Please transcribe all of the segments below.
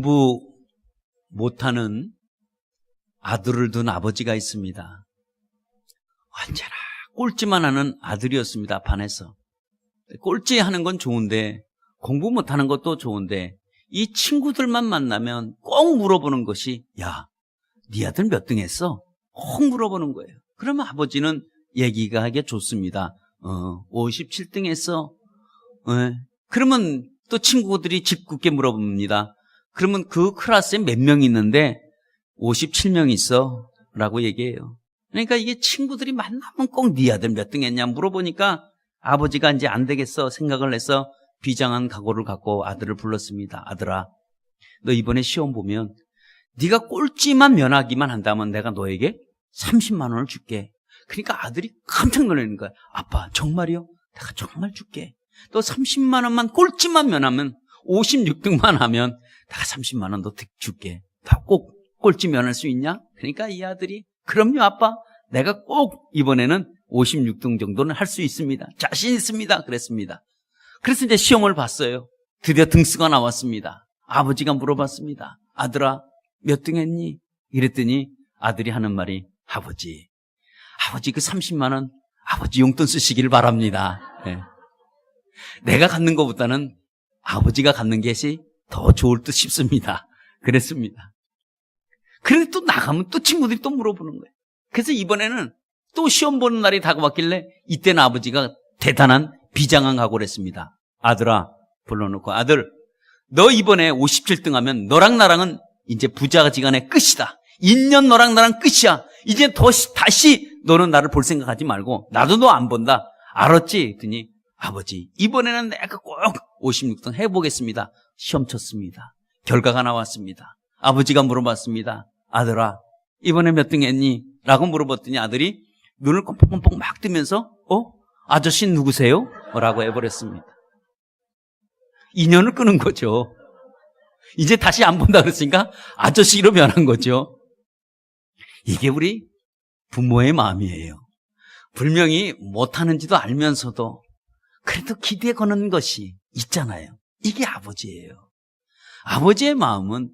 공부 못하는 아들을 둔 아버지가 있습니다. 언제나 꼴찌만 하는 아들이었습니다. 반에서. 꼴찌하는 건 좋은데 공부 못하는 것도 좋은데 이 친구들만 만나면 꼭 물어보는 것이 야, 네 아들 몇 등 했어? 꼭 물어보는 거예요. 그러면 아버지는 얘기가 하기 좋습니다. 57등 했어. 그러면 또 친구들이 짓궂게 물어봅니다. 그러면 그 클래스에 몇 명 있는데 57명 있어 라고 얘기해요. 그러니까 이게 친구들이 만나면 꼭 네 아들 몇 등 했냐 물어보니까 아버지가 이제 안 되겠어 생각을 해서 비장한 각오를 갖고 아들을 불렀습니다. 아들아, 너 이번에 시험 보면 네가 꼴찌만 면하기만 한다면 내가 너에게 30만 원을 줄게. 그러니까 아들이 깜짝 놀라는 거야. 아빠, 정말이요? 내가 정말 줄게. 너 30만 원만 꼴찌만 면하면 56등만 하면 내가 30만 원 너 줄게. 다 꼭 꼴찌 면할 수 있냐? 그러니까 이 아들이 그럼요 아빠, 내가 꼭 이번에는 56등 정도는 할 수 있습니다. 자신 있습니다. 그랬습니다. 그래서 이제 시험을 봤어요. 드디어 등수가 나왔습니다. 아버지가 물어봤습니다. 아들아, 몇 등 했니? 이랬더니 아들이 하는 말이 아버지 그 30만 원 아버지 용돈 쓰시길 바랍니다. 네. 내가 갖는 것보다는 아버지가 갖는 것이 더 좋을 듯 싶습니다. 그랬습니다. 그런데 또 나가면 또 친구들이 또 물어보는 거예요. 그래서 이번에는 또 시험 보는 날이 다가왔길래 이때는 아버지가 대단한 비장한 각오를 했습니다. 아들아, 불러놓고 아들, 너 이번에 57등 하면 너랑 나랑은 이제 부자지간의 끝이다. 인연 너랑 나랑 끝이야. 이제 다시 너는 나를 볼 생각하지 말고 나도 너 안 본다. 알았지? 그랬더니 아버지, 이번에는 내가 꼭 56등 해보겠습니다. 시험 쳤습니다. 결과가 나왔습니다. 아버지가 물어봤습니다. 아들아, 이번에 몇 등 했니? 라고 물어봤더니 아들이 눈을 껌뻑껌뻑 막 뜨면서 아저씨 누구세요? 라고 해버렸습니다. 인연을 끊은 거죠. 이제 다시 안 본다 그랬으니까 아저씨로 변한 거죠. 이게 우리 부모의 마음이에요. 분명히 못하는지도 알면서도 그래도 기대 거는 것이 있잖아요. 이게 아버지예요. 아버지의 마음은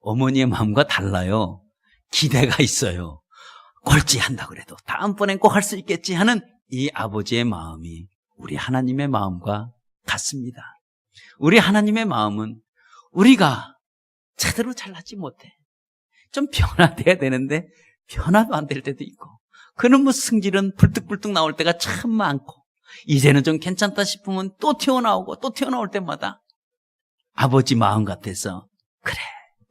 어머니의 마음과 달라요. 기대가 있어요. 꼴찌한다 그래도 다음번엔 꼭 할 수 있겠지 하는 이 아버지의 마음이 우리 하나님의 마음과 같습니다. 우리 하나님의 마음은 우리가 제대로 잘나지 못해. 좀 변화돼야 되는데 변화도 안 될 때도 있고 그는 뭐 승질은 불뚝불뚝 나올 때가 참 많고 이제는 좀 괜찮다 싶으면 또 튀어나오고 또 튀어나올 때마다 아버지 마음 같아서 그래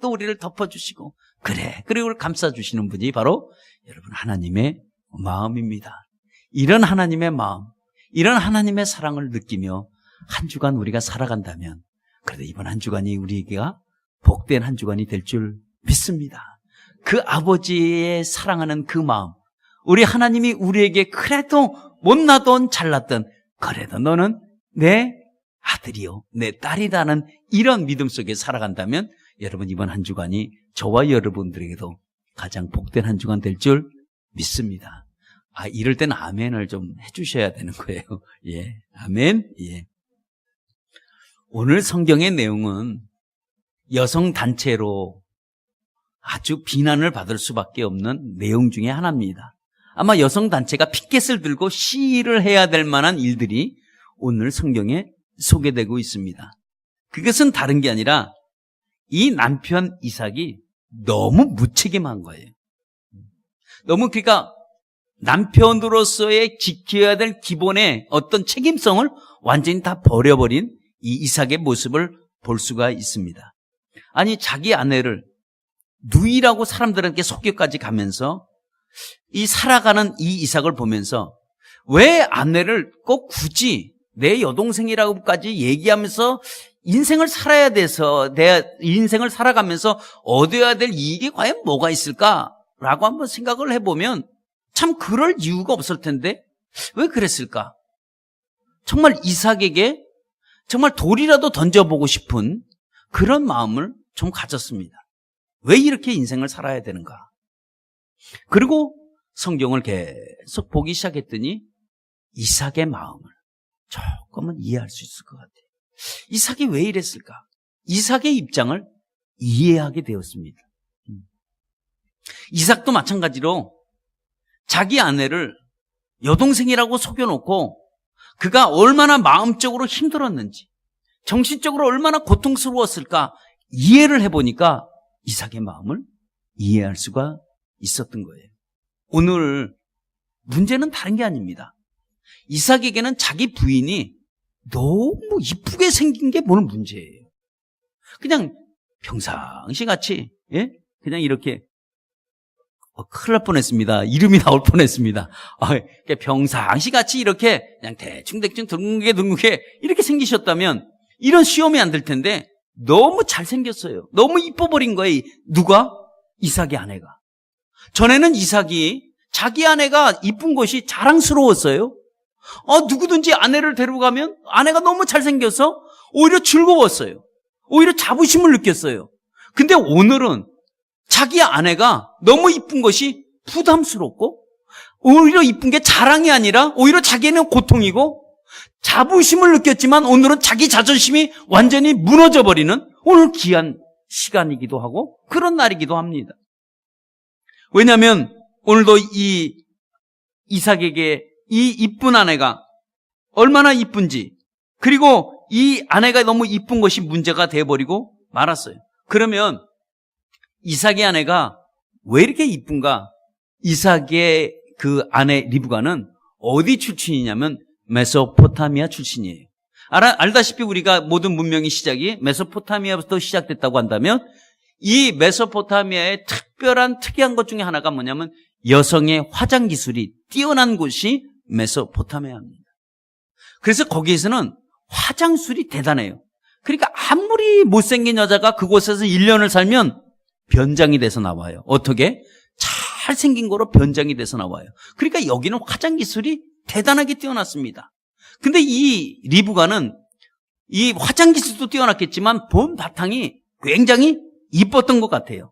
또 우리를 덮어주시고 그래 그리고 우리를 감싸주시는 분이 바로 여러분 하나님의 마음입니다. 이런 하나님의 마음, 이런 하나님의 사랑을 느끼며 한 주간 우리가 살아간다면 그래도 이번 한 주간이 우리에게가 복된 한 주간이 될 줄 믿습니다. 그 아버지의 사랑하는 그 마음, 우리 하나님이 우리에게 그래도 못나던 잘났던 그래도 너는 내 아들이요 내 딸이다는 이런 믿음 속에 살아간다면 여러분 이번 한 주간이 저와 여러분들에게도 가장 복된 한 주간 될 줄 믿습니다. 이럴 때는 아멘을 좀 해주셔야 되는 거예요. 예, 아멘. 예. 오늘 성경의 내용은 여성 단체로 아주 비난을 받을 수밖에 없는 내용 중에 하나입니다. 아마 여성 단체가 피켓을 들고 시위를 해야 될 만한 일들이 오늘 성경에 소개되고 있습니다. 그것은 다른 게 아니라 이 남편 이삭이 너무 무책임한 거예요. 너무 그러니까 남편으로서의 지켜야 될 기본의 어떤 책임성을 완전히 다 버려버린 이 이삭의 모습을 볼 수가 있습니다. 아니 자기 아내를 누이라고 사람들에게 속여까지 가면서 이 살아가는 이 이삭을 보면서 왜 아내를 꼭 굳이 내 여동생이라고까지 얘기하면서 인생을 살아야 돼서 내 인생을 살아가면서 얻어야 될 이익이 과연 뭐가 있을까라고 한번 생각을 해보면 참 그럴 이유가 없을 텐데 왜 그랬을까? 정말 이삭에게 정말 돌이라도 던져보고 싶은 그런 마음을 좀 가졌습니다. 왜 이렇게 인생을 살아야 되는가? 그리고 성경을 계속 보기 시작했더니 이삭의 마음을 조금은 이해할 수 있을 것 같아요. 이삭이 왜 이랬을까? 이삭의 입장을 이해하게 되었습니다. 이삭도 마찬가지로 자기 아내를 여동생이라고 속여놓고 그가 얼마나 마음적으로 힘들었는지, 정신적으로 얼마나 고통스러웠을까 이해를 해보니까 이삭의 마음을 이해할 수가 있었던 거예요. 오늘 문제는 다른 게 아닙니다. 이삭에게는 자기 부인이 너무 이쁘게 생긴 게 뭘 문제예요. 그냥 평상시 같이, 예? 그냥 이렇게, 큰일 날 뻔했습니다. 이름이 나올 뻔했습니다. 평상시 같이 이렇게 그냥 대충 둥글게 이렇게 생기셨다면 이런 시험이 안 될 텐데 너무 잘생겼어요. 너무 이뻐버린 거예요. 누가? 이삭의 아내가. 전에는 이삭이 자기 아내가 이쁜 것이 자랑스러웠어요. 누구든지 아내를 데려가면 아내가 너무 잘생겨서 오히려 즐거웠어요. 오히려 자부심을 느꼈어요. 근데 오늘은 자기 아내가 너무 이쁜 것이 부담스럽고 오히려 이쁜 게 자랑이 아니라 오히려 자기는 고통이고 자부심을 느꼈지만 오늘은 자기 자존심이 완전히 무너져 버리는 오늘 귀한 시간이기도 하고 그런 날이기도 합니다. 왜냐하면 오늘도 이 이삭에게 이 이쁜 아내가 얼마나 이쁜지 그리고 이 아내가 너무 이쁜 것이 문제가 돼버리고 말았어요. 그러면 이삭의 아내가 왜 이렇게 이쁜가? 이삭의 그 아내 리브가는 어디 출신이냐면 메소포타미아 출신이에요. 알다시피 우리가 모든 문명의 시작이 메소포타미아부터 시작됐다고 한다면 이 메소포타미아의 특이한 것 중에 하나가 뭐냐면 여성의 화장 기술이 뛰어난 곳이 메소포타미아입니다. 그래서 거기에서는 화장술이 대단해요. 그러니까 아무리 못생긴 여자가 그곳에서 1년을 살면 변장이 돼서 나와요. 어떻게? 잘생긴 거로 변장이 돼서 나와요. 그러니까 여기는 화장 기술이 대단하게 뛰어났습니다. 근데 이 리브가는 이 화장 기술도 뛰어났겠지만 본 바탕이 굉장히 이뻤던 것 같아요.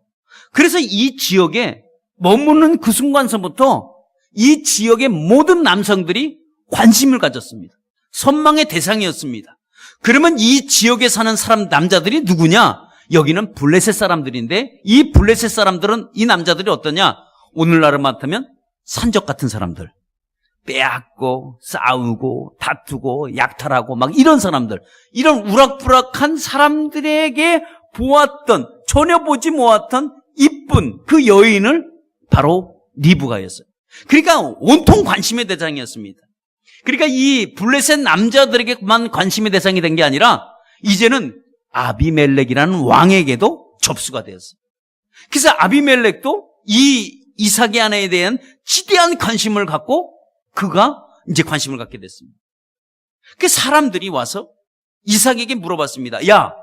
그래서 이 지역에 머무는 그 순간서부터 이 지역의 모든 남성들이 관심을 가졌습니다. 선망의 대상이었습니다. 그러면 이 지역에 사는 남자들이 누구냐? 여기는 블레셋 사람들인데 이 블레셋 사람들은 이 남자들이 어떠냐? 오늘날을 맡으면 산적 같은 사람들. 빼앗고 싸우고 다투고 약탈하고 막 이런 사람들. 이런 우락부락한 사람들에게 보았던 전혀 보지 못했던 이쁜 그 여인을 바로 리브가였어요. 그러니까 온통 관심의 대상이었습니다. 그러니까 이 블레셋 남자들에게만 관심의 대상이 된 게 아니라 이제는 아비멜렉이라는 왕에게도 접수가 되었어요. 그래서 아비멜렉도 이 이삭의 아내에 대한 지대한 관심을 갖고 그가 이제 관심을 갖게 됐습니다. 그 사람들이 와서 이삭에게 물어봤습니다. 야,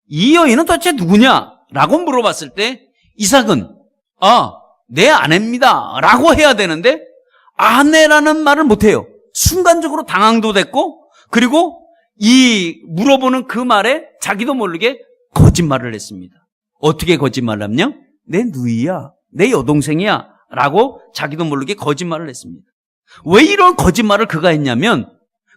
이 여인은 도대체 누구냐? 라고 물어봤을 때 이삭은 내 아내입니다 라고 해야 되는데 아내라는 말을 못해요. 순간적으로 당황도 됐고 그리고 이 물어보는 그 말에 자기도 모르게 거짓말을 했습니다. 어떻게 거짓말을 하냐? 내 누이야, 내 여동생이야 라고 자기도 모르게 거짓말을 했습니다. 왜 이런 거짓말을 그가 했냐면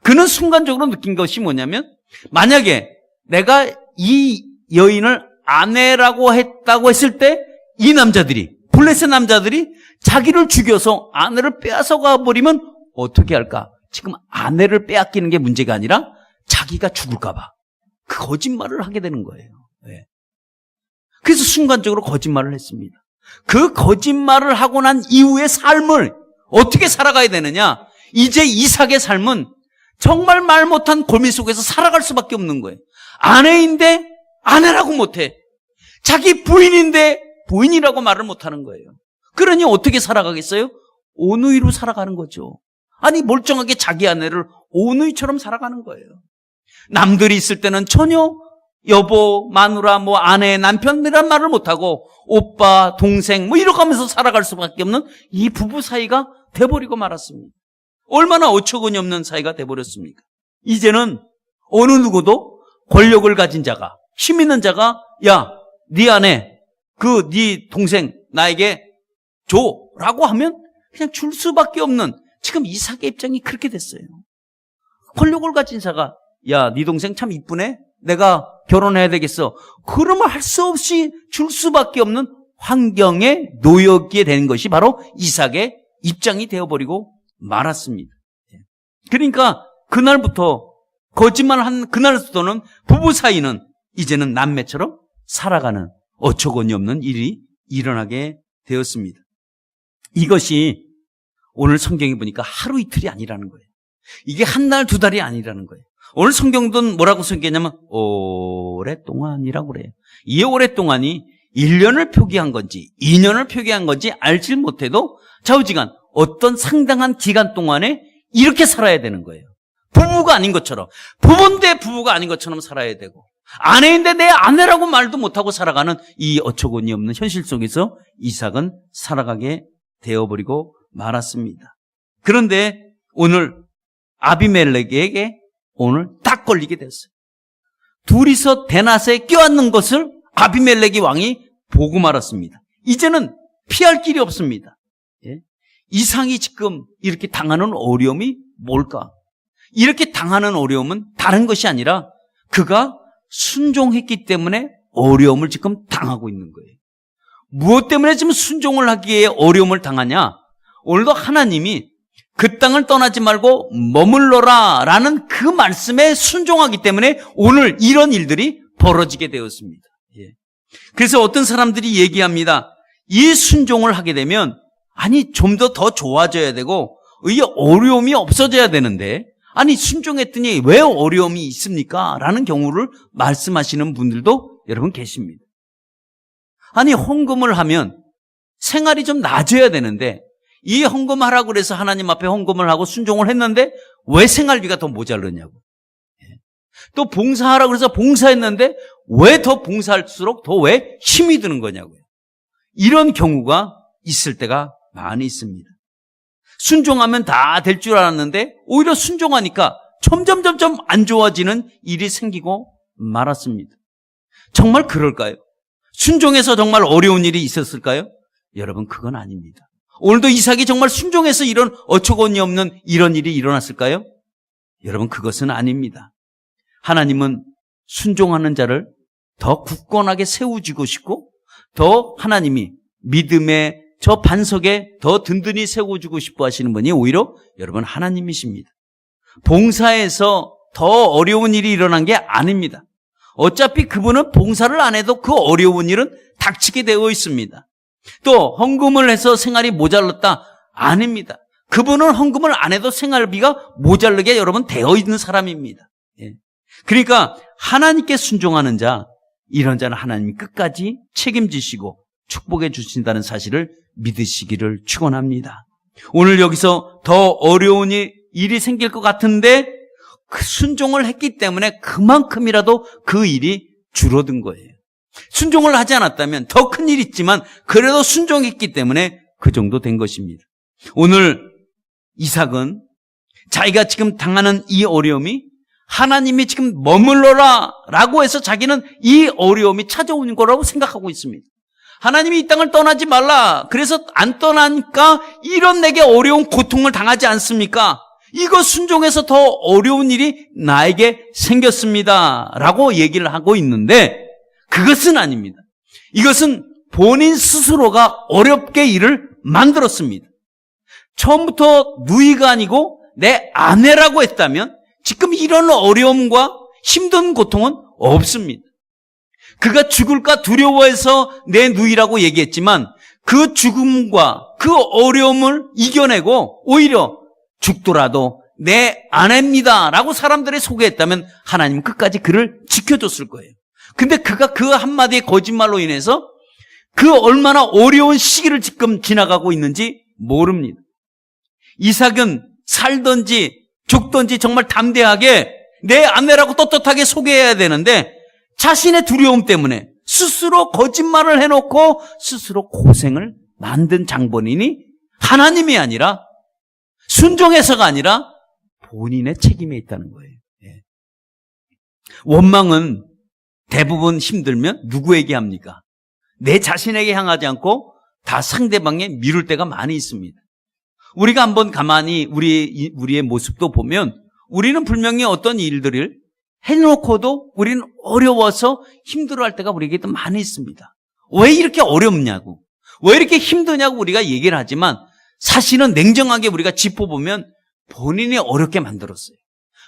그는 순간적으로 느낀 것이 뭐냐면 만약에 내가 이 여인을 아내라고 했다고 했을 때 이 남자들이 블레셋 남자들이 자기를 죽여서 아내를 빼앗아가 버리면 어떻게 할까? 지금 아내를 빼앗기는 게 문제가 아니라 자기가 죽을까 봐 그 거짓말을 하게 되는 거예요. 네. 그래서 순간적으로 거짓말을 했습니다. 그 거짓말을 하고 난 이후의 삶을 어떻게 살아가야 되느냐? 이제 이삭의 삶은 정말 말 못한 골미 속에서 살아갈 수밖에 없는 거예요. 아내인데 아내라고 못해. 자기 부인인데 부인이라고 말을 못하는 거예요. 그러니 어떻게 살아가겠어요? 오누이로 살아가는 거죠. 아니 멀쩡하게 자기 아내를 오누이처럼 살아가는 거예요. 남들이 있을 때는 전혀 여보, 마누라, 아내, 남편이란 말을 못하고 오빠, 동생 이렇게 하면서 살아갈 수밖에 없는 이 부부 사이가 돼버리고 말았습니다. 얼마나 어처구니 없는 사이가 돼버렸습니까? 이제는 어느 누구도 권력을 가진 자가, 힘 있는 자가 야, 네 아내, 네 동생 나에게 줘라고 하면 그냥 줄 수밖에 없는 지금 이삭의 입장이 그렇게 됐어요. 권력을 가진 자가 야, 네 동생 참 이쁘네 내가 결혼해야 되겠어. 그러면 할 수 없이 줄 수밖에 없는 환경에 놓여게 된 것이 바로 이삭의 입장이 되어버리고 말았습니다. 그러니까 그날부터 거짓말한 그날부터는 부부 사이는 이제는 남매처럼 살아가는 어처구니 없는 일이 일어나게 되었습니다. 이것이 오늘 성경에 보니까 하루 이틀이 아니라는 거예요. 이게 한 달, 두 달이 아니라는 거예요. 오늘 성경도 뭐라고 성경했냐면 오랫동안이라고 그래요. 이 오랫동안이 1년을 표기한 건지 2년을 표기한 건지 알지 못해도 좌우지간 어떤 상당한 기간 동안에 이렇게 살아야 되는 거예요. 부부가 아닌 것처럼, 부부인데 부부가 아닌 것처럼 살아야 되고, 아내인데 내 아내라고 말도 못하고 살아가는 이 어처구니 없는 현실 속에서 이삭은 살아가게 되어버리고 말았습니다. 그런데 오늘 아비멜렉에게 오늘 딱 걸리게 됐어요. 둘이서 대낮에 껴안는 것을 아비멜렉이 왕이 보고 말았습니다. 이제는 피할 길이 없습니다. 이삭이 지금 이렇게 당하는 어려움이 뭘까? 이렇게 당하는 어려움은 다른 것이 아니라 그가 순종했기 때문에 어려움을 지금 당하고 있는 거예요. 무엇 때문에 지금 순종을 하기에 어려움을 당하냐? 오늘도 하나님이 그 땅을 떠나지 말고 머물러라 라는 그 말씀에 순종하기 때문에 오늘 이런 일들이 벌어지게 되었습니다. 그래서 어떤 사람들이 얘기합니다. 이 순종을 하게 되면 아니 좀 더 좋아져야 되고 이 어려움이 없어져야 되는데 아니 순종했더니 왜 어려움이 있습니까? 라는 경우를 말씀하시는 분들도 여러분 계십니다. 아니 헌금을 하면 생활이 좀 나아져야 되는데 이 헌금하라고 그래서 하나님 앞에 헌금을 하고 순종을 했는데 왜 생활비가 더 모자르냐고. 또 봉사하라고 그래서 봉사했는데 왜 더 봉사할수록 더 왜 힘이 드는 거냐고요. 이런 경우가 있을 때가 많이 있습니다. 순종하면 다 될 줄 알았는데 오히려 순종하니까 점점 안 좋아지는 일이 생기고 말았습니다. 정말 그럴까요? 순종해서 정말 어려운 일이 있었을까요? 여러분 그건 아닙니다. 오늘도 이삭이 정말 순종해서 이런 어처구니 없는 이런 일이 일어났을까요? 여러분 그것은 아닙니다. 하나님은 순종하는 자를 더 굳건하게 세워주고 싶고 더 하나님이 믿음의 저 반석에 더 든든히 세워주고 싶어 하시는 분이 오히려 여러분 하나님이십니다. 봉사에서 더 어려운 일이 일어난 게 아닙니다. 어차피 그분은 봉사를 안 해도 그 어려운 일은 닥치게 되어 있습니다. 또 헌금을 해서 생활이 모자랐다? 아닙니다. 그분은 헌금을 안 해도 생활비가 모자르게 여러분 되어 있는 사람입니다. 그러니까 하나님께 순종하는 자, 이런 자는 하나님이 끝까지 책임지시고 축복해 주신다는 사실을 믿으시기를 축원합니다. 오늘 여기서 더 어려운 일이 생길 것 같은데 그 순종을 했기 때문에 그만큼이라도 그 일이 줄어든 거예요. 순종을 하지 않았다면 더 큰 일이 있지만 그래도 순종했기 때문에 그 정도 된 것입니다. 오늘 이삭은 자기가 지금 당하는 이 어려움이 하나님이 지금 머물러라 라고 해서 자기는 이 어려움이 찾아오는 거라고 생각하고 있습니다. 하나님이 이 땅을 떠나지 말라. 그래서 안 떠나니까 이런 내게 어려운 고통을 당하지 않습니까? 이거 순종해서 더 어려운 일이 나에게 생겼습니다. 라고 얘기를 하고 있는데 그것은 아닙니다. 이것은 본인 스스로가 어렵게 일을 만들었습니다. 처음부터 누이가 아니고 내 아내라고 했다면 지금 이런 어려움과 힘든 고통은 없습니다. 그가 죽을까 두려워해서 내 누이라고 얘기했지만 그 죽음과 그 어려움을 이겨내고 오히려 죽더라도 내 아내입니다 라고 사람들이 소개했다면 하나님은 끝까지 그를 지켜줬을 거예요. 근데 그가 그 한마디의 거짓말로 인해서 그 얼마나 어려운 시기를 지금 지나가고 있는지 모릅니다. 이삭은 살든지 죽든지 정말 담대하게 내 아내라고 떳떳하게 소개해야 되는데 자신의 두려움 때문에 스스로 거짓말을 해놓고 스스로 고생을 만든 장본인이 하나님이 아니라 순종해서가 아니라 본인의 책임에 있다는 거예요. 원망은 대부분 힘들면 누구에게 합니까? 내 자신에게 향하지 않고 다 상대방에 미룰 때가 많이 있습니다. 우리가 한번 가만히 우리의 모습도 보면 우리는 분명히 어떤 일들을 해놓고도 우리는 어려워서 힘들어할 때가 우리에게도 많이 있습니다. 왜 이렇게 어렵냐고, 왜 이렇게 힘드냐고 우리가 얘기를 하지만 사실은 냉정하게 우리가 짚어보면 본인이 어렵게 만들었어요.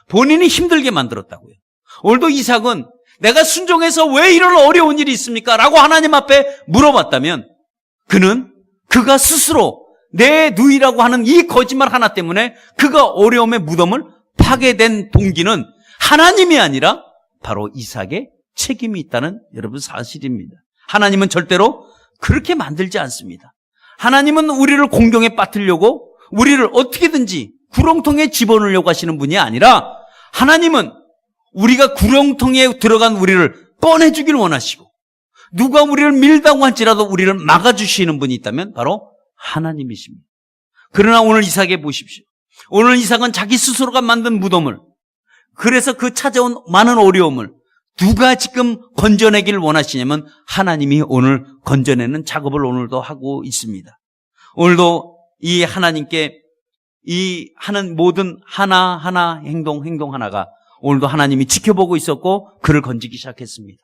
본인이 힘들게 만들었다고요. 오늘도 이삭은 내가 순종해서 왜 이런 어려운 일이 있습니까? 라고 하나님 앞에 물어봤다면 그가 스스로 내 누이라고 하는 이 거짓말 하나 때문에 그가 어려움의 무덤을 파게 된 동기는 하나님이 아니라 바로 이삭의 책임이 있다는 여러분 사실입니다. 하나님은 절대로 그렇게 만들지 않습니다. 하나님은 우리를 공경에 빠뜨리려고 우리를 어떻게든지 구렁텅이에 집어넣으려고 하시는 분이 아니라 하나님은 우리가 구렁텅이에 들어간 우리를 꺼내주길 원하시고 누가 우리를 밀다고 할지라도 우리를 막아주시는 분이 있다면 바로 하나님이십니다. 그러나 오늘 이삭에 보십시오. 오늘 이삭은 자기 스스로가 만든 무덤을, 그래서 그 찾아온 많은 어려움을 누가 지금 건져내기를 원하시냐면 하나님이 오늘 건져내는 작업을 오늘도 하고 있습니다. 오늘도 이 하나님께 이 하는 모든 하나하나 행동 하나가 오늘도 하나님이 지켜보고 있었고 그를 건지기 시작했습니다.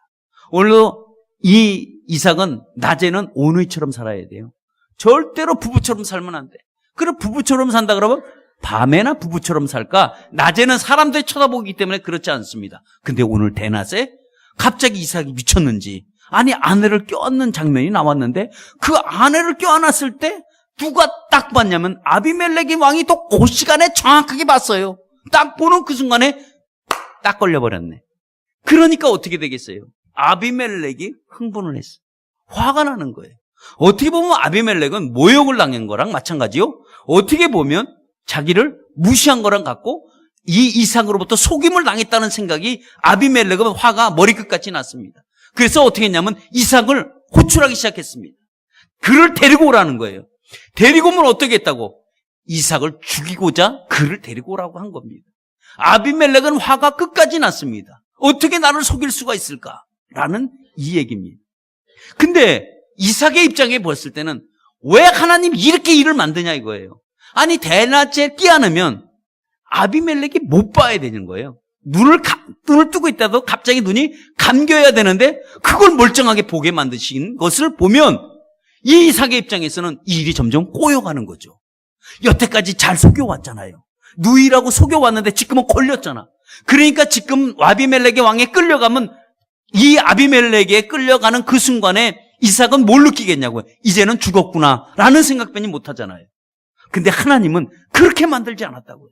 오늘도 이 이삭은 낮에는 오누이처럼 살아야 돼요. 절대로 부부처럼 살면 안 돼. 그래 부부처럼 산다 그러면 밤에나 부부처럼 살까? 낮에는 사람들이 쳐다보기 때문에 그렇지 않습니다. 근데 오늘 대낮에 갑자기 이삭이 미쳤는지 아니 아내를 껴안는 장면이 나왔는데 그 아내를 껴안았을 때 누가 딱 봤냐면 아비멜렉의 왕이 또 그 시간에 정확하게 봤어요. 딱 보는 그 순간에 딱 걸려버렸네. 그러니까 어떻게 되겠어요? 아비멜렉이 흥분을 했어. 화가 나는 거예요. 어떻게 보면 아비멜렉은 모욕을 당한 거랑 마찬가지요. 어떻게 보면 자기를 무시한 거랑 같고 이 이삭으로부터 속임을 당했다는 생각이 아비멜렉은 화가 머리끝까지 났습니다. 그래서 어떻게 했냐면 이삭을 호출하기 시작했습니다. 그를 데리고 오라는 거예요. 데리고 오면 어떻게 했다고? 이삭을 죽이고자 그를 데리고 오라고 한 겁니다. 아비멜렉은 화가 끝까지 났습니다. 어떻게 나를 속일 수가 있을까라는 이 얘기입니다. 근데 이삭의 입장에 봤을 때는 왜 하나님이 이렇게 일을 만드냐 이거예요. 아니 대낮에 끼안으면 아비멜렉이 못 봐야 되는 거예요. 눈을 뜨고 있다도 갑자기 눈이 감겨야 되는데 그걸 멀쩡하게 보게 만드신 것을 보면 이 이삭의 입장에서는 이 일이 점점 꼬여가는 거죠. 여태까지 잘 속여왔잖아요. 누이라고 속여왔는데 지금은 걸렸잖아. 그러니까 지금 아비멜렉의 왕에 끌려가면 이 아비멜렉에 끌려가는 그 순간에 이삭은 뭘 느끼겠냐고요. 이제는 죽었구나라는 생각뿐이 못하잖아요. 근데 하나님은 그렇게 만들지 않았다고요.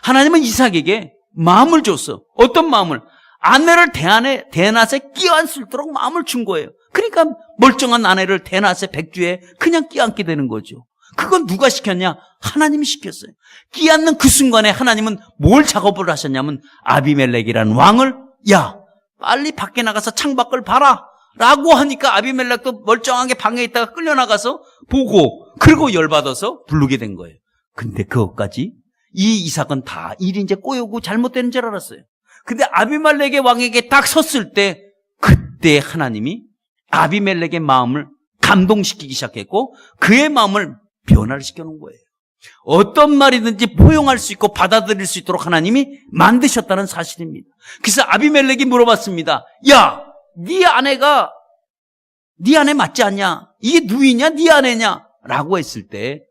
하나님은 이삭에게 마음을 줬어. 어떤 마음을? 아내를 대낮에 끼안을 수 있도록 마음을 준 거예요. 그러니까 멀쩡한 아내를 대낮에 백주에 그냥 끼안게 되는 거죠. 그건 누가 시켰냐? 하나님이 시켰어요. 끼안는 그 순간에 하나님은 뭘 작업을 하셨냐면 아비멜렉이라는 왕을 야 빨리 밖에 나가서 창밖을 봐라 라고 하니까 아비멜렉도 멀쩡하게 방에 있다가 끌려나가서 보고 그리고 열받아서 부르게 된 거예요. 근데 그것까지 이 이삭은 다 일이 이제 꼬이고 잘못되는 줄 알았어요. 근데 아비멜렉의 왕에게 딱 섰을 때 그때 하나님이 아비멜렉의 마음을 감동시키기 시작했고 그의 마음을 변화를 시켜놓은 거예요. 어떤 말이든지 포용할 수 있고 받아들일 수 있도록 하나님이 만드셨다는 사실입니다. 그래서 아비멜렉이 물어봤습니다. 야, 네 아내가 네 아내 맞지 않냐? 이게 누이냐? 네 아내냐? 라고 했을 때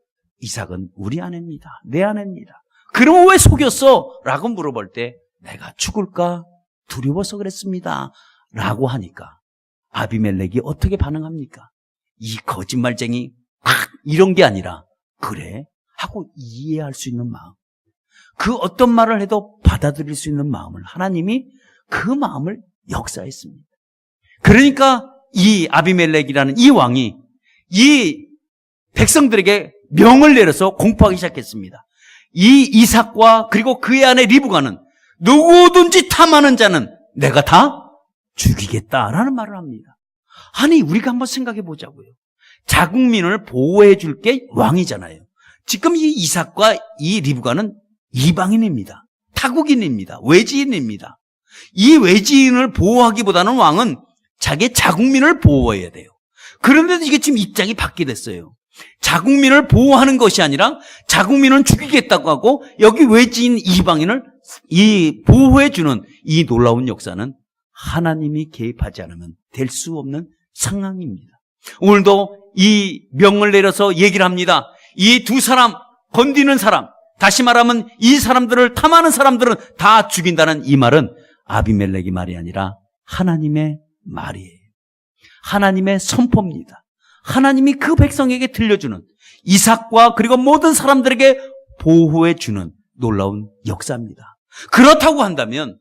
이삭은 우리 아내입니다. 내 아내입니다. 그럼 왜 속였어? 라고 물어볼 때 내가 죽을까 두려워서 그랬습니다. 라고 하니까 아비멜렉이 어떻게 반응합니까? 이 거짓말쟁이 이런 게 아니라 그래 하고 이해할 수 있는 마음, 그 어떤 말을 해도 받아들일 수 있는 마음을 하나님이 그 마음을 역사했습니다. 그러니까 이 아비멜렉이라는 이 왕이 이 백성들에게 명을 내려서 공포하기 시작했습니다. 이 이삭과 그리고 그의 아내 리브가는 누구든지 탐하는 자는 내가 다 죽이겠다라는 말을 합니다. 아니 우리가 한번 생각해 보자고요. 자국민을 보호해 줄 게 왕이잖아요. 지금 이 이삭과 이 리브가는 이방인입니다. 타국인입니다. 외지인입니다. 이 외지인을 보호하기보다는 왕은 자기의 자국민을 보호해야 돼요. 그런데도 이게 지금 입장이 바뀌게 됐어요. 자국민을 보호하는 것이 아니라 자국민은 죽이겠다고 하고 여기 외지인 이방인을 이 보호해주는 이 놀라운 역사는 하나님이 개입하지 않으면 될 수 없는 상황입니다. 오늘도 이 명을 내려서 얘기를 합니다. 이 두 사람, 건드리는 사람, 다시 말하면 이 사람들을 탐하는 사람들은 다 죽인다는 이 말은 아비멜렉의 말이 아니라 하나님의 말이에요. 하나님의 선포입니다. 하나님이 그 백성에게 들려주는, 이삭과 그리고 모든 사람들에게 보호해주는 놀라운 역사입니다. 그렇다고 한다면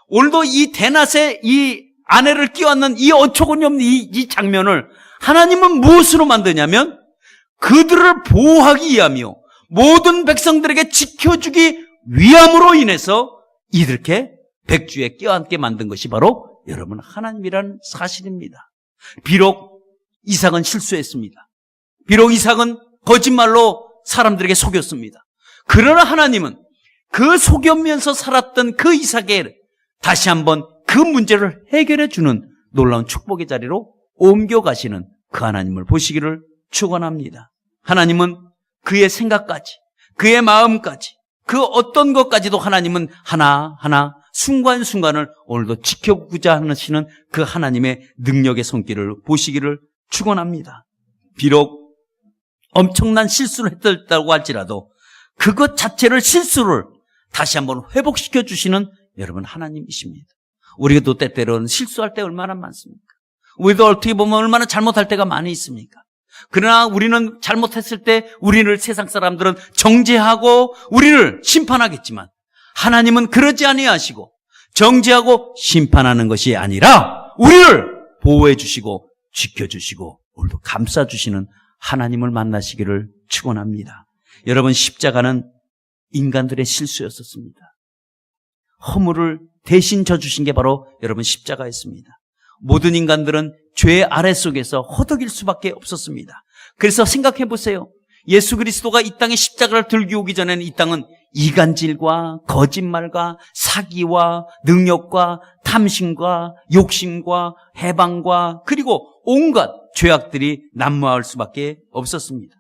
오늘도 이 대낮에 이 아내를 끼워안는 이 어처구니 없는 이 장면을 하나님은 무엇으로 만드냐면 그들을 보호하기 위하며 모든 백성들에게 지켜주기 위함으로 인해서 이들께 백주에 껴안게 만든 것이 바로 여러분 하나님이라는 사실입니다. 비록 이삭은 실수했습니다. 비록 이삭은 거짓말로 사람들에게 속였습니다. 그러나 하나님은 그 속여면서 살았던 그 이삭에 다시 한번 그 문제를 해결해 주는 놀라운 축복의 자리로 옮겨가시는 그 하나님을 보시기를 축원합니다. 하나님은 그의 생각까지, 그의 마음까지, 그 어떤 것까지도 하나님은 하나하나 순간순간을 오늘도 지켜보고자 하시는 그 하나님의 능력의 손길을 보시기를 축원합니다. 비록 엄청난 실수를 했다고 할지라도 그것 자체를 실수를 다시 한번 회복시켜 주시는 여러분 하나님이십니다. 우리가 또 때때로는 실수할 때 얼마나 많습니까? 우리도 어떻게 보면 얼마나 잘못할 때가 많이 있습니까? 그러나 우리는 잘못했을 때 우리를 세상 사람들은 정죄하고 우리를 심판하겠지만 하나님은 그러지 아니하시고 정죄하고 심판하는 것이 아니라 우리를 보호해 주시고 지켜주시고 오늘도 감싸주시는 하나님을 만나시기를 축원합니다. 여러분 십자가는 인간들의 실수였었습니다. 허물을 대신 져주신 게 바로 여러분 십자가였습니다. 모든 인간들은 죄 아래속에서 허덕일 수밖에 없었습니다. 그래서 생각해 보세요. 예수 그리스도가 이 땅에 십자가를 들고 오기 전에는 이 땅은 이간질과 거짓말과 사기와 능력과 탐심과 욕심과 해방과 그리고 온갖 죄악들이 난무할 수밖에 없었습니다.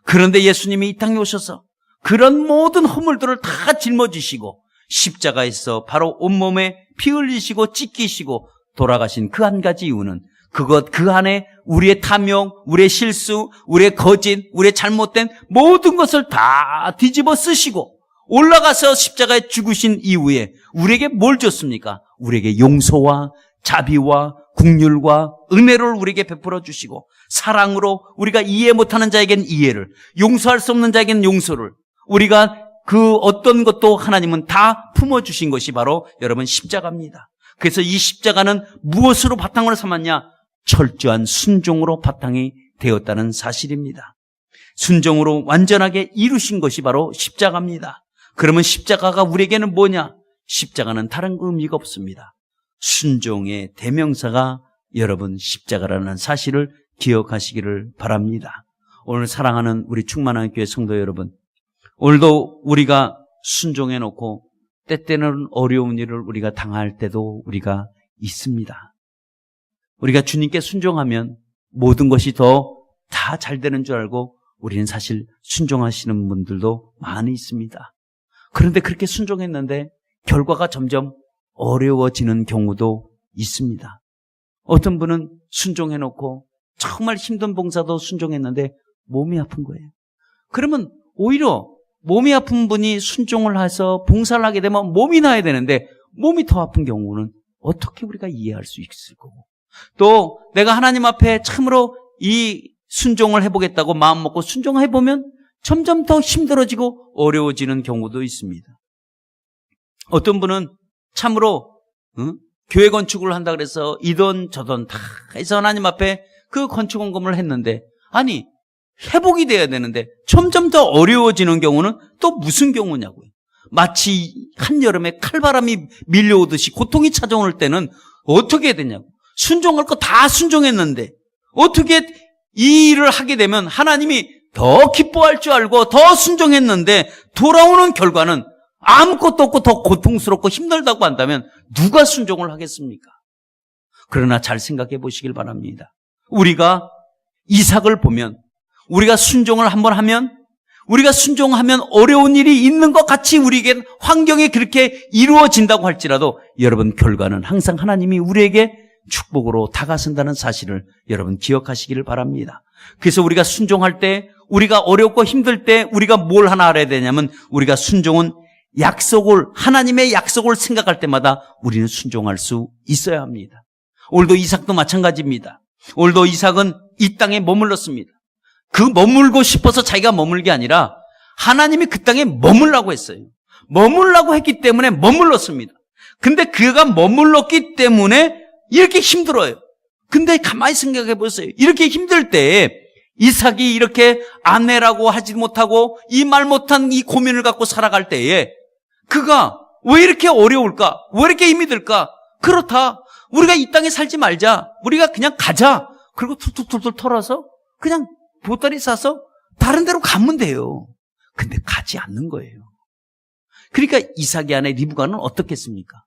그런데 예수님이 이 땅에 오셔서 그런 모든 허물들을 다 짊어지시고 십자가에서 바로 온몸에 피 흘리시고 찢기시고 돌아가신 그 한 가지 이유는 그 안에 우리의 탐욕, 우리의 실수, 우리의 거짓, 우리의 잘못된 모든 것을 다 뒤집어 쓰시고 올라가서 십자가에 죽으신 이후에 우리에게 뭘 줬습니까? 우리에게 용서와 자비와 긍휼과 은혜를 우리에게 베풀어 주시고 사랑으로 우리가 이해 못하는 자에게는 이해를, 용서할 수 없는 자에게는 용서를, 우리가 그 어떤 것도 하나님은 다 품어주신 것이 바로 여러분 십자가입니다. 그래서 이 십자가는 무엇으로 바탕을 삼았냐? 철저한 순종으로 바탕이 되었다는 사실입니다. 순종으로 완전하게 이루신 것이 바로 십자가입니다. 그러면 십자가가 우리에게는 뭐냐? 십자가는 다른 의미가 없습니다. 순종의 대명사가 여러분 십자가라는 사실을 기억하시기를 바랍니다. 오늘 사랑하는 우리 충만한 교회 성도 여러분, 오늘도 우리가 순종해 놓고 때때는 어려운 일을 우리가 당할 때도 우리가 있습니다. 우리가 주님께 순종하면 모든 것이 더 다 잘 되는 줄 알고 우리는 사실 순종하시는 분들도 많이 있습니다. 그런데 그렇게 순종했는데 결과가 점점 어려워지는 경우도 있습니다. 어떤 분은 순종해놓고 정말 힘든 봉사도 순종했는데 몸이 아픈 거예요. 그러면 오히려 몸이 아픈 분이 순종을 해서 봉사를 하게 되면 몸이 나야 되는데 몸이 더 아픈 경우는 어떻게 우리가 이해할 수 있을 거고, 또 내가 하나님 앞에 참으로 이 순종을 해보겠다고 마음 먹고 순종해보면 점점 더 힘들어지고 어려워지는 경우도 있습니다. 어떤 분은 참으로 교회 건축을 한다 그래서 이 돈 저 돈 다 해서 하나님 앞에 그 건축 헌금을 했는데 아니 회복이 돼야 되는데 점점 더 어려워지는 경우는 또 무슨 경우냐고요. 마치 한여름에 칼바람이 밀려오듯이 고통이 찾아올 때는 어떻게 해야 되냐고. 순종할 거 다 순종했는데 어떻게 이 일을 하게 되면 하나님이 더 기뻐할 줄 알고 더 순종했는데 돌아오는 결과는 아무것도 없고 더 고통스럽고 힘들다고 한다면 누가 순종을 하겠습니까? 그러나 잘 생각해 보시길 바랍니다. 우리가 이삭을 보면 우리가 순종을 한번 하면 우리가 순종하면 어려운 일이 있는 것 같이 우리에겐 환경이 그렇게 이루어진다고 할지라도 여러분 결과는 항상 하나님이 우리에게 축복으로 다가선다는 사실을 여러분 기억하시기를 바랍니다. 그래서 우리가 순종할 때, 우리가 어렵고 힘들 때 우리가 뭘 하나 알아야 되냐면, 우리가 순종은 하나님의 약속을 생각할 때마다 우리는 순종할 수 있어야 합니다. 오늘도 이삭도 마찬가지입니다. 오늘도 이삭은 이 땅에 머물렀습니다. 그 머물고 싶어서 자기가 머물게 아니라 하나님이 그 땅에 머물라고 했어요. 머물라고 했기 때문에 머물렀습니다. 근데 그가 머물렀기 때문에 이렇게 힘들어요. 근데 가만히 생각해 보세요. 이렇게 힘들 때 이삭이 이렇게 아내라고 하지 못하고 이 말 못한 이 고민을 갖고 살아갈 때에 그가 왜 이렇게 어려울까? 왜 이렇게 힘이 들까? 그렇다. 우리가 이 땅에 살지 말자. 우리가 그냥 가자. 그리고 툴툴툴툴 털어서 그냥 보따리 싸서 다른 데로 가면 돼요. 근데 가지 않는 거예요. 그러니까 이삭의 아내 리브가는 어떻겠습니까?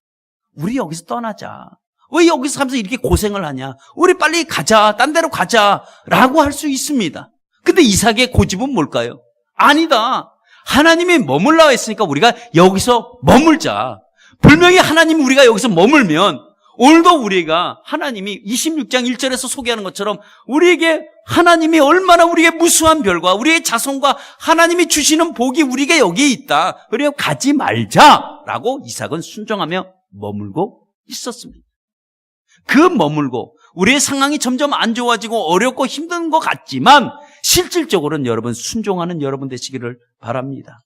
우리 여기서 떠나자. 왜 여기서 하면서 이렇게 고생을 하냐? 우리 빨리 가자. 딴 데로 가자. 라고 할 수 있습니다. 근데 이삭의 고집은 뭘까요? 아니다. 하나님이 머물라 했으니까 우리가 여기서 머물자. 분명히 하나님이 우리가 여기서 머물면 오늘도 우리가 하나님이 26장 1절에서 소개하는 것처럼 우리에게 하나님이 얼마나 우리에게 무수한 별과 우리의 자손과 하나님이 주시는 복이 우리에게 여기에 있다. 그래서 가지 말자라고 이삭은 순종하며 머물고 있었습니다. 그 머물고 우리의 상황이 점점 안 좋아지고 어렵고 힘든 것 같지만 실질적으로는 여러분 순종하는 여러분 되시기를 바랍니다.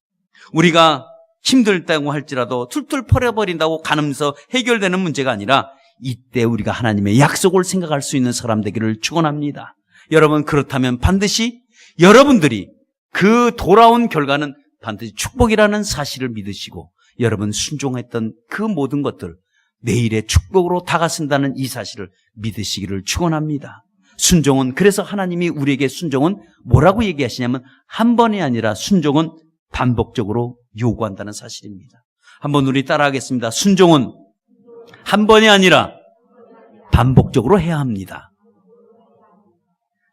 우리가 힘들다고 할지라도 툴툴 펄어버린다고 가면서 해결되는 문제가 아니라 이때 우리가 하나님의 약속을 생각할 수 있는 사람 되기를 축원합니다. 여러분 그렇다면 반드시 여러분들이 그 돌아온 결과는 반드시 축복이라는 사실을 믿으시고 여러분 순종했던 그 모든 것들 내일의 축복으로 다가선다는 이 사실을 믿으시기를 축원합니다. 순종은 그래서 하나님이 우리에게 순종은 뭐라고 얘기하시냐면 한 번이 아니라 순종은 반복적으로 요구한다는 사실입니다. 한번 우리 따라하겠습니다. 순종은 한 번이 아니라 반복적으로 해야 합니다.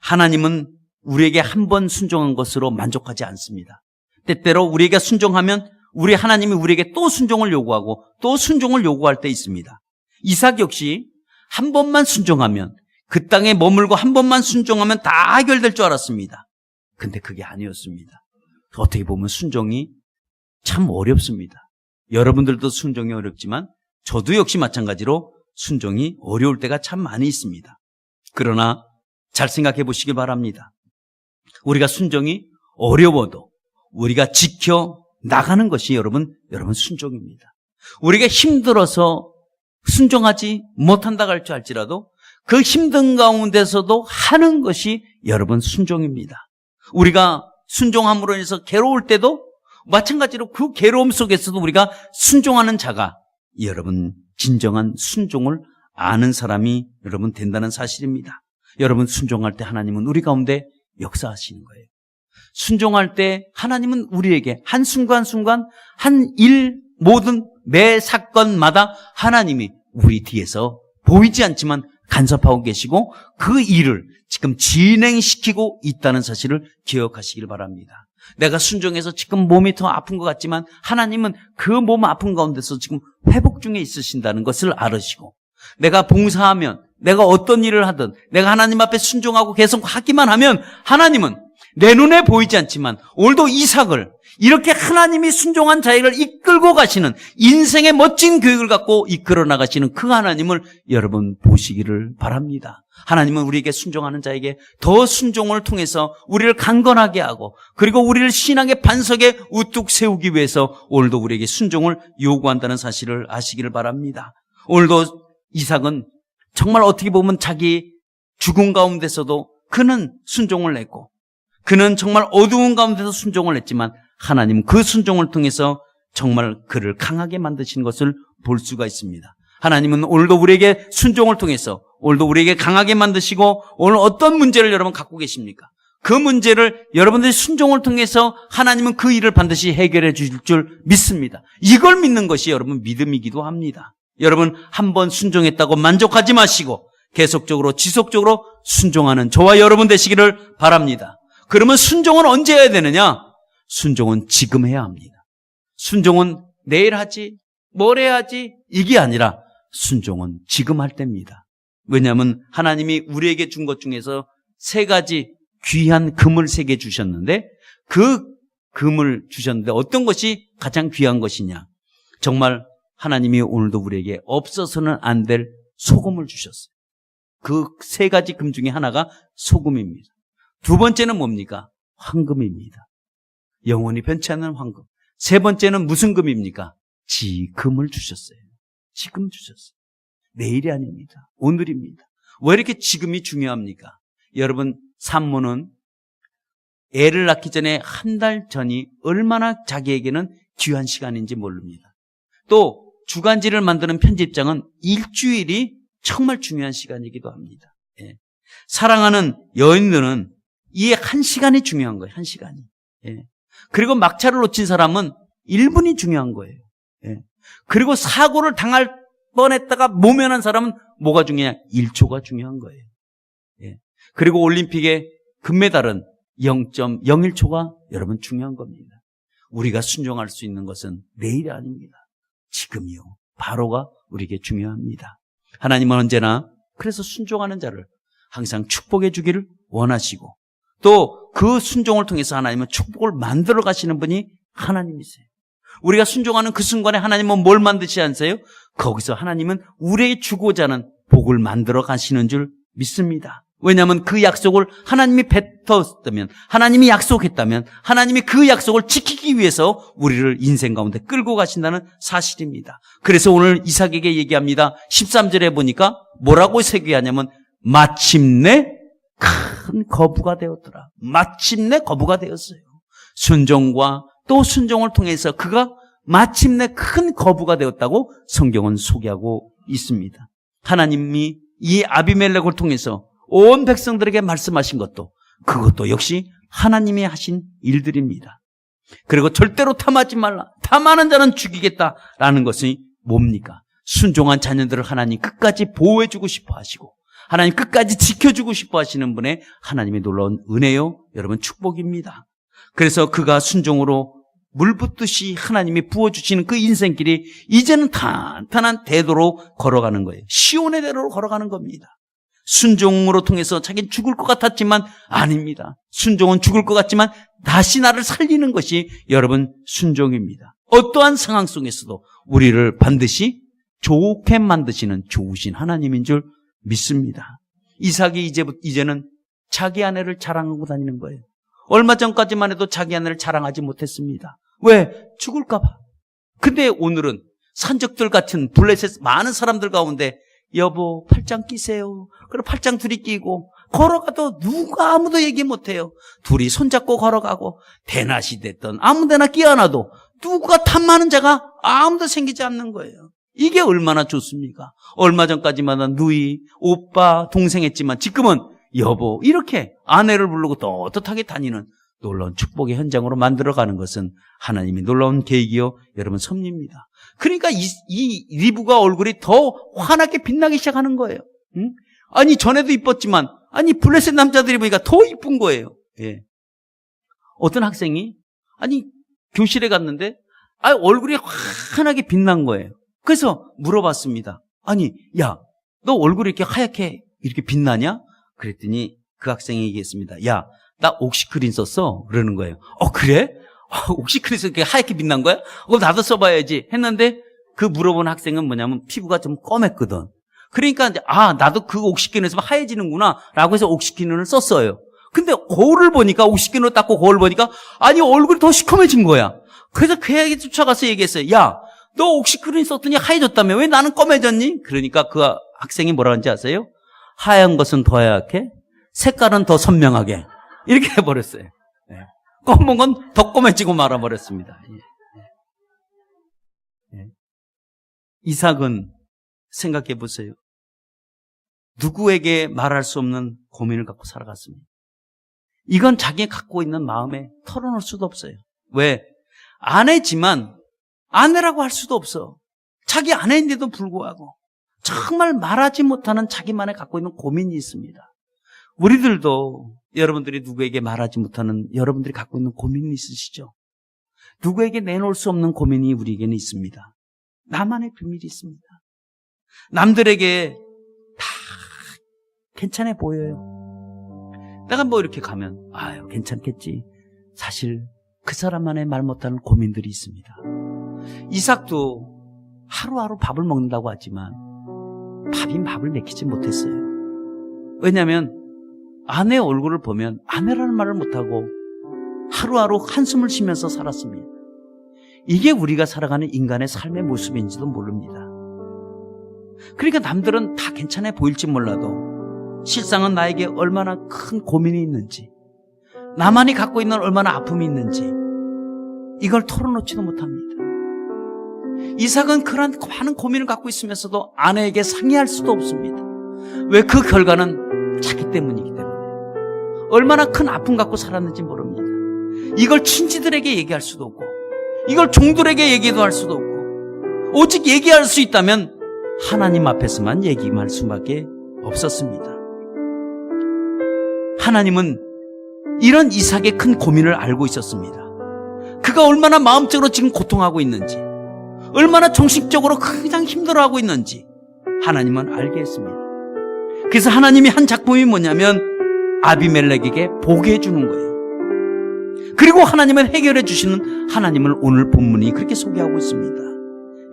하나님은 우리에게 한 번 순종한 것으로 만족하지 않습니다. 때때로 우리에게 순종하면 우리 하나님이 우리에게 또 순종을 요구하고 또 순종을 요구할 때 있습니다. 이삭 역시 한 번만 순종하면 그 땅에 머물고 한 번만 순종하면 다 해결될 줄 알았습니다. 근데 그게 아니었습니다. 어떻게 보면 순종이 참 어렵습니다. 여러분들도 순종이 어렵지만 저도 역시 마찬가지로 순종이 어려울 때가 참 많이 있습니다. 그러나 잘 생각해 보시기 바랍니다. 우리가 순종이 어려워도 우리가 지켜 나가는 것이 여러분 순종입니다. 우리가 힘들어서 순종하지 못한다고 할지라도 그 힘든 가운데서도 하는 것이 여러분 순종입니다. 우리가 순종함으로 인해서 괴로울 때도 마찬가지로 그 괴로움 속에서도 우리가 순종하는 자가 여러분 진정한 순종을 아는 사람이 여러분 된다는 사실입니다. 여러분 순종할 때 하나님은 우리 가운데 역사하시는 거예요. 순종할 때 하나님은 우리에게 한순간순간 한 일 모든 매 사건마다 하나님이 우리 뒤에서 보이지 않지만 간섭하고 계시고 그 일을 지금 진행시키고 있다는 사실을 기억하시길 바랍니다. 내가 순종해서 지금 몸이 더 아픈 것 같지만 하나님은 그 몸 아픈 가운데서 지금 회복 중에 있으신다는 것을 알으시고 내가 봉사하면 내가 어떤 일을 하든 내가 하나님 앞에 순종하고 계속 하기만 하면 하나님은 내 눈에 보이지 않지만 오늘도 이삭을 이렇게 하나님이 순종한 자를 이끌고 가시는 인생의 멋진 교육을 갖고 이끌어 나가시는 그 하나님을 여러분 보시기를 바랍니다. 하나님은 우리에게 순종하는 자에게 더 순종을 통해서 우리를 강건하게 하고 그리고 우리를 신앙의 반석에 우뚝 세우기 위해서 오늘도 우리에게 순종을 요구한다는 사실을 아시기를 바랍니다. 오늘도 이삭은 정말 어떻게 보면 자기 죽음 가운데서도 그는 순종을 했고 그는 정말 어두운 가운데서 순종을 했지만 하나님 그 순종을 통해서 정말 그를 강하게 만드신 것을 볼 수가 있습니다. 하나님은 오늘도 우리에게 순종을 통해서 오늘도 우리에게 강하게 만드시고 오늘 어떤 문제를 여러분 갖고 계십니까? 그 문제를 여러분들이 순종을 통해서 하나님은 그 일을 반드시 해결해 주실 줄 믿습니다. 이걸 믿는 것이 여러분 믿음이기도 합니다. 여러분 한번 순종했다고 만족하지 마시고 계속적으로 지속적으로 순종하는 저와 여러분 되시기를 바랍니다. 그러면 순종은 언제 해야 되느냐? 순종은 지금 해야 합니다. 순종은 내일 하지, 뭘 해야지, 이게 아니라 순종은 지금 할 때입니다. 왜냐하면 하나님이 우리에게 준 것 중에서 3가지 귀한 금을 3개 주셨는데, 그 금을 주셨는데 어떤 것이 가장 귀한 것이냐? 정말 하나님이 오늘도 우리에게 없어서는 안 될 소금을 주셨어요. 그 3가지 금 중에 하나가 소금입니다. 2번째는 뭡니까? 황금입니다. 영원히 변치 않는 황금. 3번째는 무슨 금입니까? 지금을 주셨어요. 지금 주셨어요. 내일이 아닙니다. 오늘입니다. 왜 이렇게 지금이 중요합니까? 여러분, 산모는 애를 낳기 전에 1달 전이 얼마나 자기에게는 귀한 시간인지 모릅니다. 또 주간지를 만드는 편집장은 일주일이 정말 중요한 시간이기도 합니다. 예. 사랑하는 여인들은 이 1시간이 중요한 거예요. 1시간이. 예. 그리고 막차를 놓친 사람은 1분이 중요한 거예요. 예. 그리고 사고를 당할 뻔했다가 모면한 사람은 뭐가 중요하냐? 1초가 중요한 거예요. 예. 그리고 올림픽의 금메달은 0.01초가 여러분 중요한 겁니다. 우리가 순종할 수 있는 것은 내일이 아닙니다. 지금이요. 바로가 우리에게 중요합니다. 하나님은 언제나 그래서 순종하는 자를 항상 축복해 주기를 원하시고, 또 그 순종을 통해서 하나님은 축복을 만들어 가시는 분이 하나님이세요. 우리가 순종하는 그 순간에 하나님은 뭘 만드시지 않으세요? 거기서 하나님은 우리에게 주고자 하는 복을 만들어 가시는 줄 믿습니다. 왜냐하면 그 약속을 하나님이 뱉었다면, 하나님이 약속했다면 하나님이 그 약속을 지키기 위해서 우리를 인생 가운데 끌고 가신다는 사실입니다. 그래서 오늘 이삭에게 얘기합니다. 13절에 보니까 뭐라고 세계하냐면 마침내 큰 거부가 되었더라. 마침내 거부가 되었어요. 순종과 또 순종을 통해서 그가 마침내 큰 거부가 되었다고 성경은 소개하고 있습니다. 하나님이 이 아비멜렉을 통해서 온 백성들에게 말씀하신 것도, 그것도 역시 하나님이 하신 일들입니다. 그리고 절대로 탐하지 말라, 탐하는 자는 죽이겠다라는 것이 뭡니까? 순종한 자녀들을 하나님 끝까지 보호해주고 싶어 하시고, 하나님 끝까지 지켜주고 싶어 하시는 분의 하나님의 놀라운 은혜요, 여러분 축복입니다. 그래서 그가 순종으로 물 붓듯이 하나님이 부어주시는 그 인생길이 이제는 탄탄한 대도로 걸어가는 거예요. 시온의 대로로 걸어가는 겁니다. 순종으로 통해서 자기는 죽을 것 같았지만 아닙니다. 순종은 죽을 것 같지만 다시 나를 살리는 것이 여러분 순종입니다. 어떠한 상황 속에서도 우리를 반드시 좋게 만드시는 좋으신 하나님인 줄 믿습니다. 이삭이 이제는 자기 아내를 자랑하고 다니는 거예요. 얼마 전까지만 해도 자기 아내를 자랑하지 못했습니다. 왜? 죽을까 봐. 근데 오늘은 산적들 같은 블레셋 많은 사람들 가운데 여보 팔짱 끼세요. 그리고 팔짱 둘이 끼고 걸어가도 누가 아무도 얘기 못해요. 둘이 손잡고 걸어가고 대낮이 됐던 아무데나 끼어놔도 누가 탐하는 자가 아무도 생기지 않는 거예요. 이게 얼마나 좋습니까? 얼마 전까지만 누이, 오빠, 동생 했지만 지금은 여보 이렇게 아내를 부르고 떳떳하게 다니는 놀라운 축복의 현장으로 만들어가는 것은 하나님이 놀라운 계획이요 여러분 섭리입니다. 그러니까 이 리브가 얼굴이 더 환하게 빛나기 시작하는 거예요. 응? 아니 전에도 이뻤지만 아니 블레셋 남자들이 보니까 더 이쁜 거예요. 예. 어떤 학생이 아니 교실에 갔는데 얼굴이 환하게 빛난 거예요. 그래서 물어봤습니다. 아니 야 너 얼굴이 이렇게 하얗게 이렇게 빛나냐? 그랬더니 그 학생이 얘기했습니다. 야 나 옥시크린 썼어. 그러는 거예요. 그래? 옥시크린 써서 이렇게 하얗게 빛난 거야? 그럼 나도 써봐야지 했는데 그 물어본 학생은 뭐냐면 피부가 좀 검했거든. 그러니까 이제 나도 그 옥시크린을 쓰면 하얘지는구나 라고 해서 옥시크린을 썼어요. 근데 거울을 보니까 옥시크린을 닦고 거울 보니까 아니 얼굴이 더 시커매진 거야. 그래서 그 애기 쫓아가서 얘기했어요. 야 너 옥시크린 썼더니 하얘졌다며 왜 나는 검해졌니? 그러니까 그 학생이 뭐라 하는지 아세요? 하얀 것은 더 하얗게 색깔은 더 선명하게 이렇게 해버렸어요. 네. 검은 건 더 검해지고 말아버렸습니다. 네. 이삭은 생각해 보세요. 누구에게 말할 수 없는 고민을 갖고 살아갔습니다. 이건 자기가 갖고 있는 마음에 털어놓을 수도 없어요. 왜? 아내지만 아내라고 할 수도 없어. 자기 아내인데도 불구하고 정말 말하지 못하는 자기만의 갖고 있는 고민이 있습니다. 우리들도 여러분들이 누구에게 말하지 못하는 여러분들이 갖고 있는 고민이 있으시죠? 누구에게 내놓을 수 없는 고민이 우리에게는 있습니다. 나만의 비밀이 있습니다. 남들에게 다 괜찮아 보여요. 내가 뭐 이렇게 가면 아유 괜찮겠지. 사실 그 사람만의 말 못하는 고민들이 있습니다. 이삭도 하루하루 밥을 먹는다고 하지만 밥을 먹히지 못했어요. 왜냐하면 아내의 얼굴을 보면 아내라는 말을 못하고 하루하루 한숨을 쉬면서 살았습니다. 이게 우리가 살아가는 인간의 삶의 모습인지도 모릅니다. 그러니까 남들은 다 괜찮아 보일지 몰라도 실상은 나에게 얼마나 큰 고민이 있는지, 나만이 갖고 있는 얼마나 아픔이 있는지 이걸 털어놓지도 못합니다. 이삭은 그런 많은 고민을 갖고 있으면서도 아내에게 상의할 수도 없습니다. 왜? 그 결과는 자기 때문이기 때문에. 얼마나 큰 아픔 갖고 살았는지 모릅니다. 이걸 친지들에게 얘기할 수도 없고 이걸 종들에게 얘기도 할 수도 없고 오직 얘기할 수 있다면 하나님 앞에서만 얘기할 수밖에 없었습니다. 하나님은 이런 이삭의 큰 고민을 알고 있었습니다. 그가 얼마나 마음적으로 지금 고통하고 있는지, 얼마나 정신적으로 그냥 힘들어하고 있는지 하나님은 알게 했습니다. 그래서 하나님이 한 작품이 뭐냐면 아비멜렉에게 보게 해주는 거예요. 그리고 하나님은 해결해 주시는 하나님을 오늘 본문이 그렇게 소개하고 있습니다.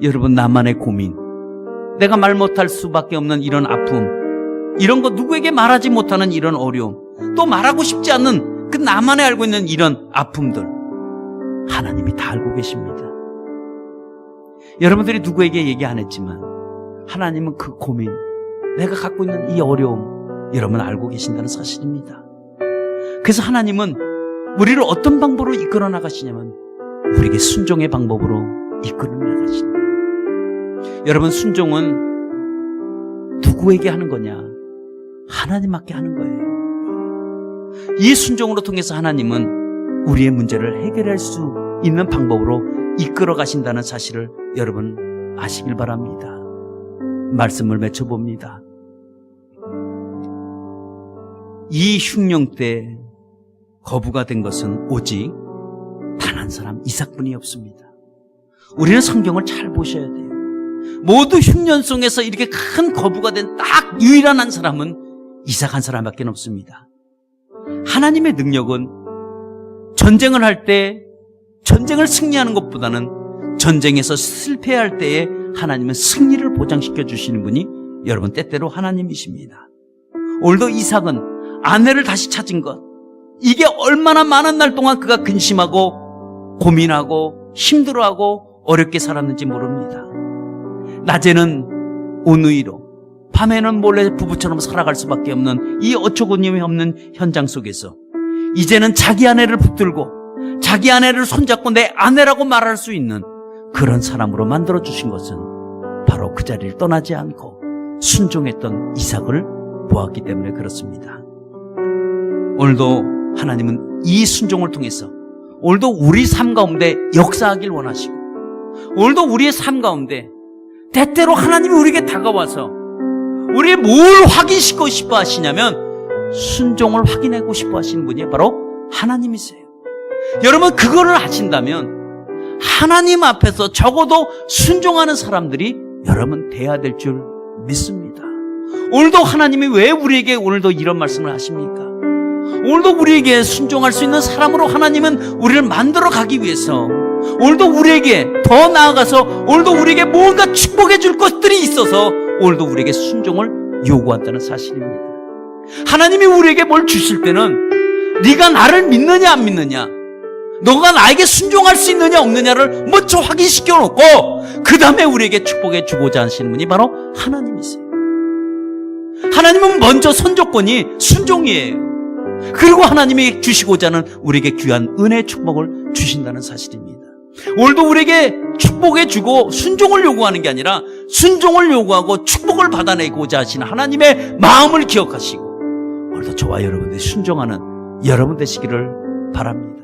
여러분, 나만의 고민, 내가 말 못할 수밖에 없는 이런 아픔, 이런 거 누구에게 말하지 못하는 이런 어려움, 또 말하고 싶지 않는 그 나만이 알고 있는 이런 아픔들 하나님이 다 알고 계십니다. 여러분들이 누구에게 얘기 안 했지만 하나님은 그 고민, 내가 갖고 있는 이 어려움 여러분 알고 계신다는 사실입니다. 그래서 하나님은 우리를 어떤 방법으로 이끌어 나가시냐면 우리에게 순종의 방법으로 이끌어 나가십니다. 여러분, 순종은 누구에게 하는 거냐? 하나님께 하는 거예요. 이 순종으로 통해서 하나님은 우리의 문제를 해결할 수 있는 방법으로 이끌어 가신다는 사실을 여러분 아시길 바랍니다. 말씀을 맺혀봅니다. 이 흉년 때 거부가 된 것은 오직 단 한 사람 이삭뿐이 없습니다. 우리는 성경을 잘 보셔야 돼요. 모두 흉년 속에서 이렇게 큰 거부가 된 딱 유일한 한 사람은 이삭 한 사람밖에 없습니다. 하나님의 능력은 전쟁을 할 때 전쟁을 승리하는 것보다는 전쟁에서 실패할 때에 하나님은 승리를 보장시켜 주시는 분이 여러분 때때로 하나님이십니다. 오늘도 이삭은 아내를 다시 찾은 것, 이게 얼마나 많은 날 동안 그가 근심하고 고민하고 힘들어하고 어렵게 살았는지 모릅니다. 낮에는 온누이로, 밤에는 몰래 부부처럼 살아갈 수밖에 없는 이 어처구니 없는 현장 속에서 이제는 자기 아내를 붙들고 자기 아내를 손잡고 내 아내라고 말할 수 있는 그런 사람으로 만들어주신 것은 바로 그 자리를 떠나지 않고 순종했던 이삭을 보았기 때문에 그렇습니다. 오늘도 하나님은 이 순종을 통해서 오늘도 우리 삶 가운데 역사하길 원하시고, 오늘도 우리의 삶 가운데 때때로 하나님이 우리에게 다가와서 우리의 뭘 확인시키고 싶어 하시냐면 순종을 확인하고 싶어 하시는 분이 바로 하나님이세요. 여러분, 그거를 하신다면 하나님 앞에서 적어도 순종하는 사람들이 여러분 돼야 될 줄 믿습니다. 오늘도 하나님이 왜 우리에게 오늘도 이런 말씀을 하십니까? 오늘도 우리에게 순종할 수 있는 사람으로 하나님은 우리를 만들어 가기 위해서 오늘도 우리에게 더 나아가서 오늘도 우리에게 뭔가 축복해 줄 것들이 있어서 오늘도 우리에게 순종을 요구한다는 사실입니다. 하나님이 우리에게 뭘 주실 때는 네가 나를 믿느냐 안 믿느냐, 너가 나에게 순종할 수 있느냐 없느냐를 먼저 확인시켜 놓고 그 다음에 우리에게 축복해 주고자 하시는 분이 바로 하나님이세요. 하나님은 먼저 선조건이 순종이에요. 그리고 하나님이 주시고자 하는 우리에게 귀한 은혜의 축복을 주신다는 사실입니다. 오늘도 우리에게 축복해 주고 순종을 요구하는 게 아니라 순종을 요구하고 축복을 받아내고자 하시는 하나님의 마음을 기억하시고 오늘도 저와 여러분들이 순종하는 여러분 되시기를 바랍니다.